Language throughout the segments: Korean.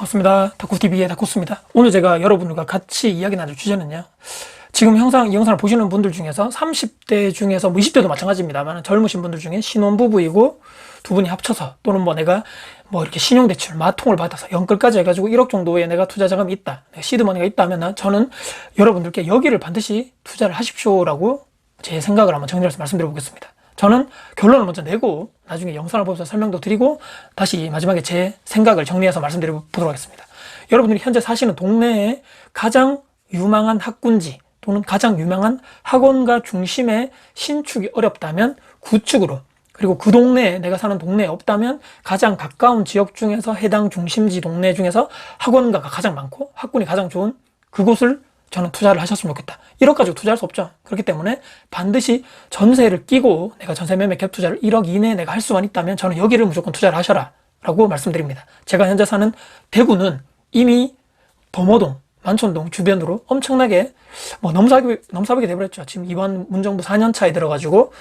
반갑습니다. 다쿠TV의 다쿠스입니다. 오늘 제가 여러분들과 같이 이야기 나눌 주제는요. 지금 이 영상을 보시는 분들 중에서 30대 중에서 20대도 마찬가지입니다만 젊으신 분들 중에 신혼부부이고 두 분이 합쳐서 또는 내가 이렇게 신용대출 마통을 받아서 연끌까지 해가지고 1억 정도의 내가 투자 자금이 있다. 내가 시드머니가 있다면 저는 여러분들께 여기를 반드시 투자를 하십시오라고 제 생각을 한번 정리해서 말씀드려 보겠습니다. 저는 결론을 먼저 내고 나중에 영상을 보면서 설명도 드리고 다시 마지막에 제 생각을 정리해서 말씀드려 보도록 하겠습니다. 여러분들이 현재 사시는 동네에 가장 유망한 학군지 또는 가장 유명한 학원가 중심의 신축이 어렵다면 구축으로, 그리고 그 동네에 내가 사는 동네에 없다면 가장 가까운 지역 중에서 해당 중심지 동네 중에서 학원가가 가장 많고 학군이 가장 좋은 그곳을 저는 투자를 하셨으면 좋겠다. 1억 가지고 투자할 수 없죠. 그렇기 때문에 반드시 전세를 끼고 내가 전세 매매 갭 투자를 1억 이내에 내가 할 수만 있다면 저는 여기를 무조건 투자를 하셔라 라고 말씀드립니다. 제가 현재 사는 대구는 이미 범어동, 만촌동 주변으로 엄청나게 넘사벽이 돼버렸죠. 지금 이번 문정부 4년 차에 들어가지고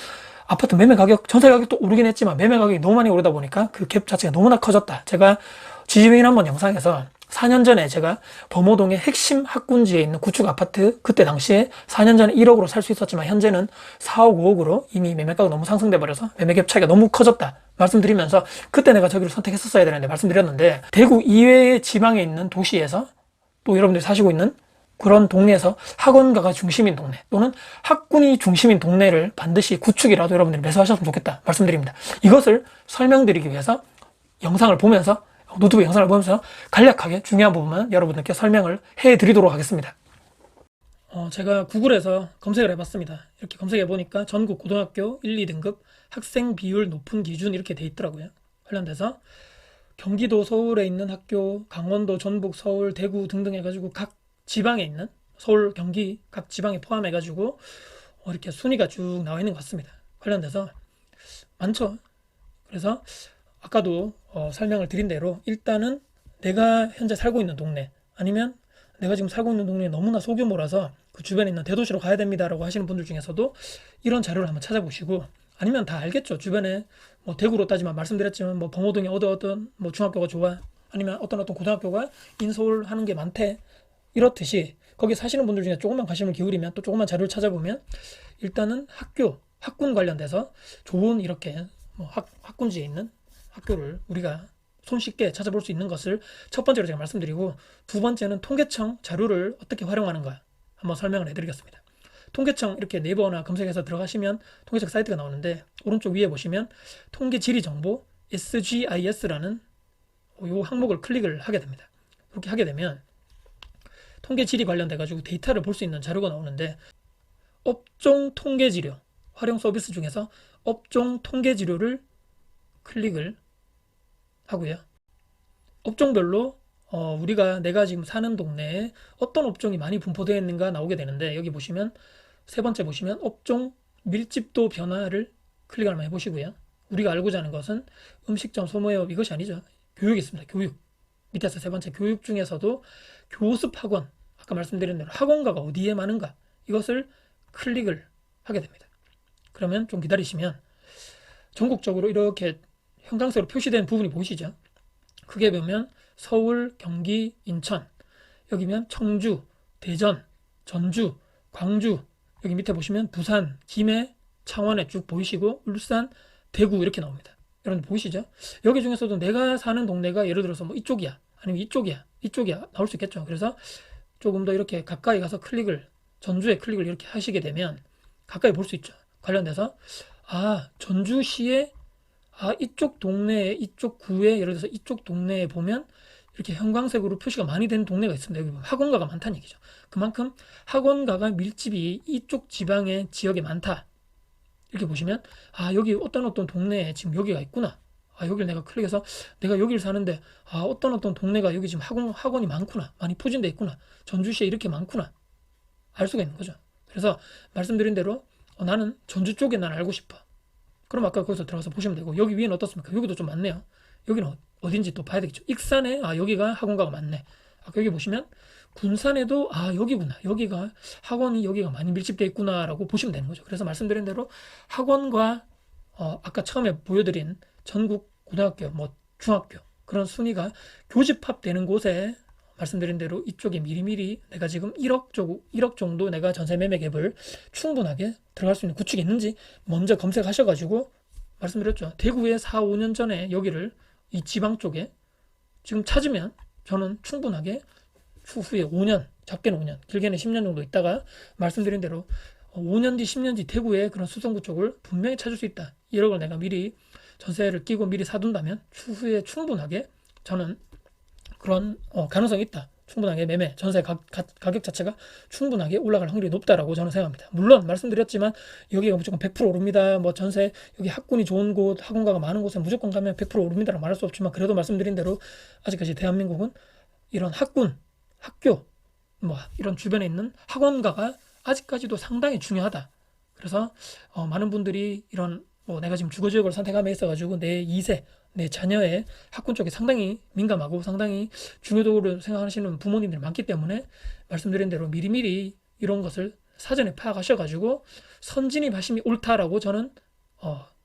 아파트 매매 가격, 전세 가격도 오르긴 했지만 매매 가격이 너무 많이 오르다 보니까 그 갭 자체가 너무나 커졌다. 제가 지지배인 한번 영상에서 4년 전에 제가 범어동의 핵심 학군지에 있는 구축 아파트, 그때 당시에 4년 전에 1억으로 살 수 있었지만 현재는 4억, 5억으로 이미 매매가가 너무 상승돼 버려서 매매갭 차이가 너무 커졌다 말씀드리면서 그때 내가 저기를 선택했었어야 되는데 말씀드렸는데, 대구 이외의 지방에 있는 도시에서 또 여러분들이 사시고 있는 그런 동네에서 학원가가 중심인 동네 또는 학군이 중심인 동네를 반드시 구축이라도 여러분들이 매수하셨으면 좋겠다 말씀드립니다. 이것을 설명드리기 위해서 영상을 보면서, 노트북 영상을 보면서 간략하게 중요한 부분만 여러분들께 설명을 해드리도록 하겠습니다. 제가 구글에서 검색을 해봤습니다. 이렇게 검색해보니까 전국 고등학교 1, 2등급 학생 비율 높은 기준 이렇게 돼 있더라고요. 관련돼서 경기도 서울에 있는 학교, 강원도, 전북, 서울, 대구 등등 해가지고 각 지방에 있는 서울, 경기 각 지방에 포함해가지고 이렇게 순위가 쭉 나와 있는 것 같습니다. 관련돼서 많죠. 그래서 아까도 설명을 드린 대로 일단은 내가 현재 살고 있는 동네 아니면 내가 지금 살고 있는 동네에 너무나 소규모라서 그 주변에 있는 대도시로 가야 됩니다 라고 하시는 분들 중에서도 이런 자료를 한번 찾아보시고, 아니면 다 알겠죠. 주변에 대구로 따지면 말씀드렸지만 범어동에 어떤 중학교가 좋아, 아니면 어떤 고등학교가 인서울 하는 게 많대, 이렇듯이 거기 사시는 분들 중에 조금만 관심을 기울이면 또 조금만 자료를 찾아보면 일단은 학군 관련돼서 좋은 이렇게 학군지에 있는 학교를 우리가 손쉽게 찾아볼 수 있는 것을 첫 번째로 제가 말씀드리고, 두 번째는 통계청 자료를 어떻게 활용하는가 한번 설명을 해드리겠습니다. 통계청 이렇게 네이버나 검색해서 들어가시면 통계청 사이트가 나오는데 오른쪽 위에 보시면 통계지리정보 SGIS라는 이 항목을 클릭을 하게 됩니다. 그렇게 하게 되면 통계지리 관련돼 가지고 데이터를 볼 수 있는 자료가 나오는데, 업종 통계지료 활용 서비스 중에서 업종 통계지료를 클릭을 하고요. 업종별로 내가 지금 사는 동네에 어떤 업종이 많이 분포되어 있는가 나오게 되는데, 여기 보시면 세 번째 보시면 업종 밀집도 변화를 클릭을 한번 해보시고요. 우리가 알고자 하는 것은 음식점, 소모업 이것이 아니죠. 교육이 있습니다. 교육. 밑에서 세 번째 교육 중에서도 교습 학원, 아까 말씀드린 대로 학원가가 어디에 많은가 이것을 클릭을 하게 됩니다. 그러면 좀 기다리시면 전국적으로 이렇게 형광색으로 표시된 부분이 보이시죠? 크게 보면 서울, 경기, 인천, 여기면 청주, 대전, 전주, 광주, 여기 밑에 보시면 부산, 김해, 창원에 쭉 보이시고 울산, 대구 이렇게 나옵니다. 여러분 보이시죠? 여기 중에서도 내가 사는 동네가 예를 들어서 이쪽이야, 아니면 이쪽이야 나올 수 있겠죠. 그래서 조금 더 이렇게 가까이 가서 전주에 클릭을 이렇게 하시게 되면 가까이 볼 수 있죠. 관련돼서 전주시에 이쪽 동네에, 이쪽 구에, 예를 들어서 이쪽 동네에 보면 이렇게 형광색으로 표시가 많이 된 동네가 있습니다. 여기 학원가가 많다는 얘기죠. 그만큼 학원가가 밀집이 이쪽 지방의 지역에 많다. 이렇게 보시면 여기 어떤 동네에 지금 여기가 있구나. 여기를 내가 클릭해서 내가 여기를 사는데 어떤 동네가 여기 지금 학원이 많구나, 많이 포진돼 있구나, 전주시에 이렇게 많구나 알 수가 있는 거죠. 그래서 말씀드린 대로 나는 전주 쪽에 난 알고 싶어. 그럼 아까 거기서 들어가서 보시면 되고, 여기 위에는 어떻습니까? 여기도 좀 많네요. 여기는 어딘지 또 봐야 되겠죠. 익산에 여기가 학원가가 많네. 아까 여기 보시면 군산에도 여기구나, 여기가 학원이 여기가 많이 밀집되어 있구나 라고 보시면 되는 거죠. 그래서 말씀드린 대로 학원과 아까 처음에 보여드린 전국 고등학교, 중학교 그런 순위가 교집합되는 곳에 말씀드린 대로 이쪽에 미리미리 내가 지금 1억 정도 내가 전세 매매 갭을 충분하게 들어갈 수 있는 구축이 있는지 먼저 검색하셔가지고 말씀드렸죠. 대구에 4, 5년 전에 여기를 이 지방 쪽에 지금 찾으면 저는 충분하게 추후에 5년, 작게는 5년, 길게는 10년 정도 있다가 말씀드린 대로 5년 뒤, 10년 뒤 대구에 그런 수성구 쪽을 분명히 찾을 수 있다. 1억을 내가 미리 전세를 끼고 미리 사둔다면 추후에 충분하게 저는 그런 가능성이 있다. 충분하게 매매, 전세 가격 자체가 충분하게 올라갈 확률이 높다라고 저는 생각합니다. 물론 말씀드렸지만 여기가 무조건 100% 오릅니다. 뭐 전세 여기 학군이 좋은 곳, 학원가가 많은 곳에 무조건 가면 100% 오릅니다라고 말할 수 없지만 그래도 말씀드린 대로 아직까지 대한민국은 이런 학군, 학교, 뭐 이런 주변에 있는 학원가가 아직까지도 상당히 중요하다. 그래서 많은 분들이 이런 내가 지금 주거지역을 선택함에 있어가지고 내 2세, 내 자녀의 학군 쪽에 상당히 민감하고 상당히 중요도를 생각하시는 부모님들이 많기 때문에 말씀드린 대로 미리미리 이런 것을 사전에 파악하셔가지고 선진입하심이 옳다라고 저는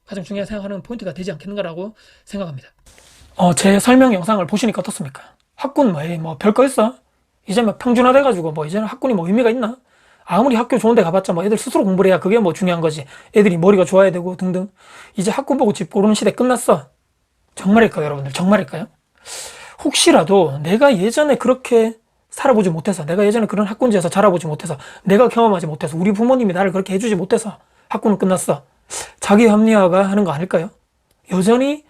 가장 중요하게 생각하는 포인트가 되지 않겠는가라고 생각합니다. 제 설명 영상을 보시니까 어떻습니까? 학군 뭐 별거 있어? 이제 막 평준화돼가지고 뭐 이제는 학군이 뭐 의미가 있나? 아무리 학교 좋은 데 가봤자 뭐 애들 스스로 공부를 해야 그게 뭐 중요한 거지. 애들이 머리가 좋아야 되고 등등. 이제 학군 보고 집 고르는 시대 끝났어. 정말일까요, 여러분들? 정말일까요? 혹시라도 내가 예전에 그렇게 살아보지 못해서, 내가 예전에 그런 학군지에서 자라보지 못해서, 내가 경험하지 못해서, 우리 부모님이 나를 그렇게 해주지 못해서 학군은 끝났어. 자기 합리화가 하는 거 아닐까요? 여전히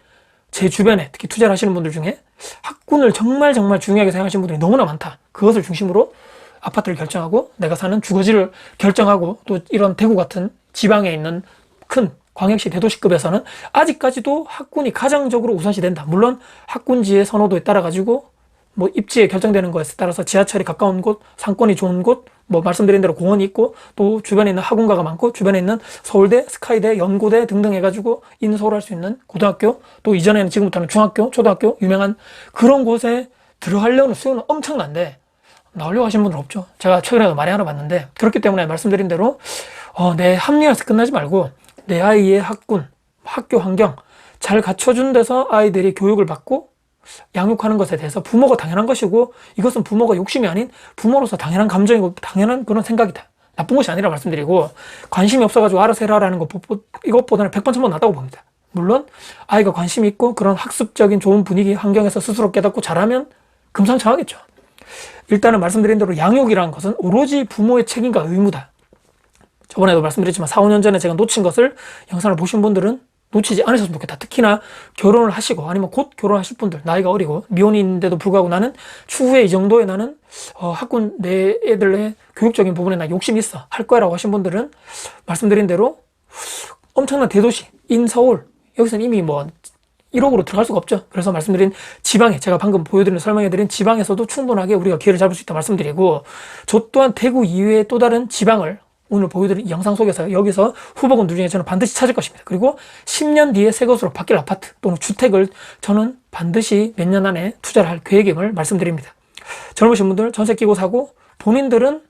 제 주변에 특히 투자를 하시는 분들 중에 학군을 정말 중요하게 생각하시는 분들이 너무나 많다. 그것을 중심으로 아파트를 결정하고 내가 사는 주거지를 결정하고 또 이런 대구 같은 지방에 있는 큰 광역시 대도시급에서는 아직까지도 학군이 가장적으로 우선시 된다. 물론 학군지의 선호도에 따라 가지고 뭐 입지에 결정되는 것에 따라서 지하철이 가까운 곳, 상권이 좋은 곳, 뭐 말씀드린 대로 공원이 있고 또 주변에 있는 학원가가 많고 주변에 있는 서울대, 스카이대, 연고대 등등 해가지고 인서울할 수 있는 고등학교, 또 이전에는 지금부터는 중학교, 초등학교 유명한 그런 곳에 들어가려는 수요는 엄청난데 나오려고 하시는 분은 없죠. 제가 최근에 많이 알아봤는데 그렇기 때문에 말씀드린 대로 내 합리화에서 끝나지 말고 내 아이의 학군, 학교 환경 잘 갖춰준 데서 아이들이 교육을 받고 양육하는 것에 대해서 부모가 당연한 것이고 이것은 부모가 욕심이 아닌 부모로서 당연한 감정이고 당연한 그런 생각이다. 나쁜 것이 아니라 말씀드리고 관심이 없어가지고 알아서 해라라는 것 이것보다는 100번 1000번 낫다고 봅니다. 물론 아이가 관심이 있고 그런 학습적인 좋은 분위기 환경에서 스스로 깨닫고 잘하면 금상첨화겠죠. 일단은 말씀드린 대로 양육이라는 것은 오로지 부모의 책임과 의무다. 저번에도 말씀드렸지만 4, 5년 전에 제가 놓친 것을 영상을 보신 분들은 놓치지 않으셨으면 좋겠다. 특히나 결혼을 하시고 아니면 곧 결혼하실 분들, 나이가 어리고 미혼인데도 불구하고 나는 추후에 이 정도에 나는 학군 내 애들의 교육적인 부분에 나 욕심이 있어 할 거라고 하신 분들은 말씀드린 대로 엄청난 대도시 인서울 여기서는 이미 뭐 1억으로 들어갈 수가 없죠. 그래서 말씀드린 지방에 제가 방금 보여드린 설명해드린 지방에서도 충분하게 우리가 기회를 잡을 수 있다 말씀드리고 저 또한 대구 이외의 또 다른 지방을 오늘 보여드린 영상 속에서 여기서 후보군들 중에 저는 반드시 찾을 것입니다. 그리고 10년 뒤에 새 것으로 바뀔 아파트 또는 주택을 저는 반드시 몇 년 안에 투자를 할 계획임을 말씀드립니다. 젊으신 분들 전세 끼고 사고 본인들은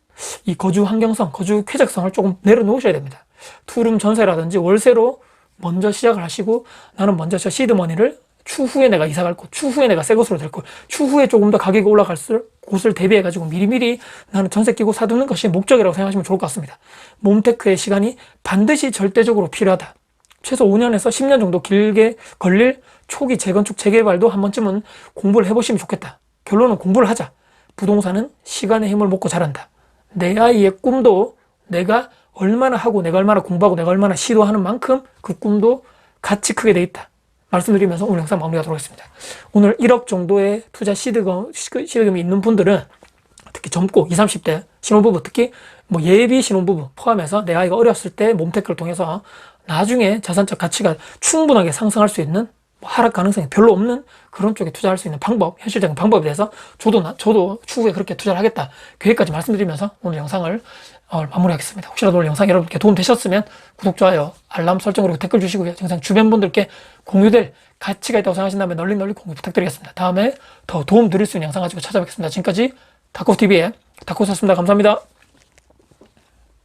이 거주 환경성, 거주 쾌적성을 조금 내려놓으셔야 됩니다. 투룸 전세라든지 월세로 먼저 시작을 하시고 나는 먼저 저 시드머니를 추후에 내가 이사 갈 곳, 추후에 내가 새 곳으로 될 곳, 추후에 조금 더 가격이 올라갈 곳을 대비해가지고 미리미리 나는 전세 끼고 사두는 것이 목적이라고 생각하시면 좋을 것 같습니다. 몸테크의 시간이 반드시 절대적으로 필요하다. 최소 5년에서 10년 정도 길게 걸릴 초기 재건축, 재개발도 한 번쯤은 공부를 해보시면 좋겠다. 결론은 공부를 하자. 부동산은 시간의 힘을 먹고 자란다. 내 아이의 꿈도 내가 얼마나 하고 내가 얼마나 공부하고 내가 얼마나 시도하는 만큼 그 꿈도 같이 크게 돼 있다. 말씀드리면서 오늘 영상 마무리하도록 하겠습니다. 오늘 1억 정도의 투자 시드금이 있는 분들은 특히 젊고 20, 30대 신혼부부 특히 뭐 예비 신혼부부 포함해서 내 아이가 어렸을 때 몸테크를 통해서 나중에 자산적 가치가 충분하게 상승할 수 있는 하락 가능성이 별로 없는 그런 쪽에 투자할 수 있는 방법, 현실적인 방법에 대해서 저도 추후에 그렇게 투자를 하겠다 계획까지 말씀드리면서 오늘 영상을 마무리하겠습니다. 혹시라도 오늘 영상 여러분께 도움 되셨으면 구독, 좋아요, 알람 설정 그리고 댓글 주시고요. 영상 주변 분들께 공유될 가치가 있다고 생각하신다면 널리 공유 부탁드리겠습니다. 다음에 더 도움 드릴 수 있는 영상 가지고 찾아뵙겠습니다. 지금까지 다코TV의 다코였습니다. 감사합니다.